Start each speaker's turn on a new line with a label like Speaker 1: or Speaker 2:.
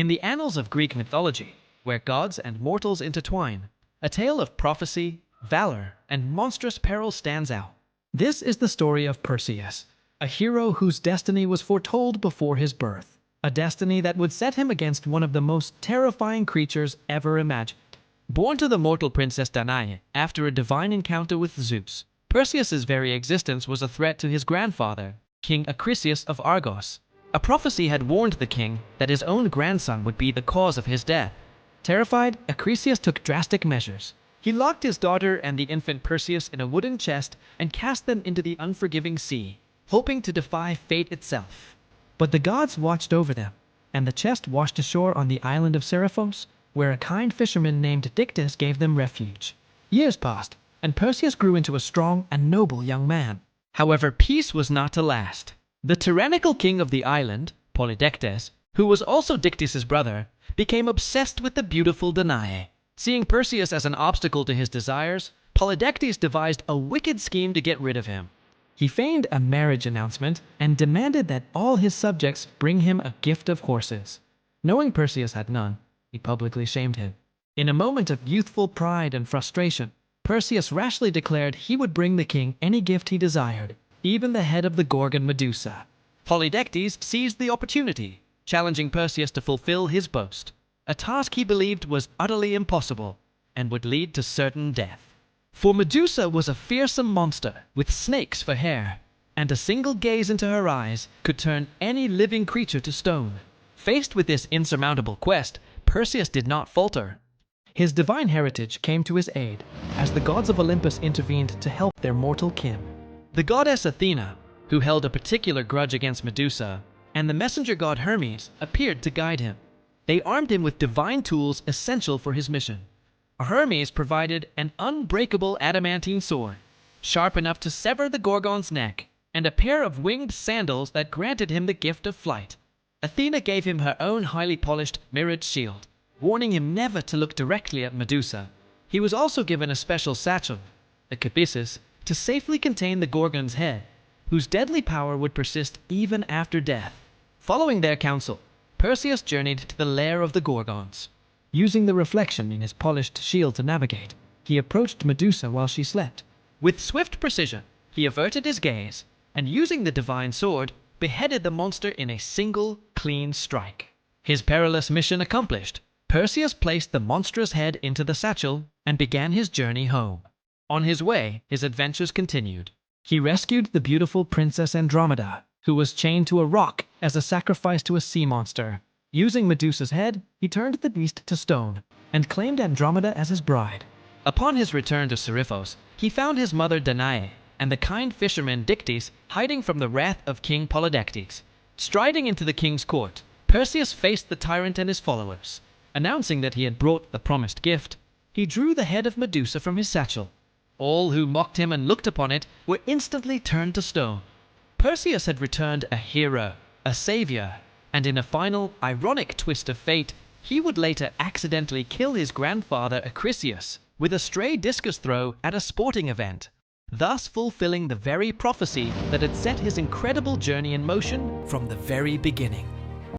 Speaker 1: In the annals of Greek mythology, where gods and mortals intertwine, a tale of prophecy, valor, and monstrous peril stands out. This is the story of Perseus, a hero whose destiny was foretold before his birth, a destiny that would set him against one of the most terrifying creatures ever imagined. Born to the mortal princess Danaë after a divine encounter with Zeus, Perseus's very existence was a threat to his grandfather, King Acrisius of Argos. A prophecy had warned the king that his own grandson would be the cause of his death. Terrified, Acrisius took drastic measures. He locked his daughter and the infant Perseus in a wooden chest and cast them into the unforgiving sea, hoping to defy fate itself. But the gods watched over them, and the chest washed ashore on the island of Serifos, where a kind fisherman named Dictys gave them refuge. Years passed, and Perseus grew into a strong and noble young man. However, peace was not to last. The tyrannical king of the island, Polydectes, who was also Dictys' brother, became obsessed with the beautiful Danaë. Seeing Perseus as an obstacle to his desires, Polydectes devised a wicked scheme to get rid of him. He feigned a marriage announcement and demanded that all his subjects bring him a gift of horses. Knowing Perseus had none, he publicly shamed him. In a moment of youthful pride and frustration, Perseus rashly declared he would bring the king any gift he desired, even the head of the Gorgon Medusa. Polydectes seized the opportunity, challenging Perseus to fulfill his boast, a task he believed was utterly impossible and would lead to certain death. For Medusa was a fearsome monster with snakes for hair, and a single gaze into her eyes could turn any living creature to stone. Faced with this insurmountable quest, Perseus did not falter. His divine heritage came to his aid, as the gods of Olympus intervened to help their mortal kin. The goddess Athena, who held a particular grudge against Medusa, and the messenger god Hermes appeared to guide him. They armed him with divine tools essential for his mission. Hermes provided an unbreakable adamantine sword, sharp enough to sever the Gorgon's neck, and a pair of winged sandals that granted him the gift of flight. Athena gave him her own highly polished, mirrored shield, warning him never to look directly at Medusa. He was also given a special satchel, a kibisis, to safely contain the Gorgon's head, whose deadly power would persist even after death. Following their counsel, Perseus journeyed to the lair of the Gorgons. Using the reflection in his polished shield to navigate, he approached Medusa while she slept. With swift precision, he averted his gaze, and using the divine sword, beheaded the monster in a single, clean strike. His perilous mission accomplished, Perseus placed the monstrous head into the satchel and began his journey home. On his way, his adventures continued. He rescued the beautiful princess Andromeda, who was chained to a rock as a sacrifice to a sea monster. Using Medusa's head, he turned the beast to stone and claimed Andromeda as his bride. Upon his return to Serifos, he found his mother Danaë and the kind fisherman Dictys hiding from the wrath of King Polydectes. Striding into the king's court, Perseus faced the tyrant and his followers. Announcing that he had brought the promised gift, he drew the head of Medusa from his satchel. All who mocked him and looked upon it were instantly turned to stone. Perseus had returned a hero, a savior, and in a final, ironic twist of fate, he would later accidentally kill his grandfather Acrisius with a stray discus throw at a sporting event, thus fulfilling the very prophecy that had set his incredible journey in motion from the very beginning.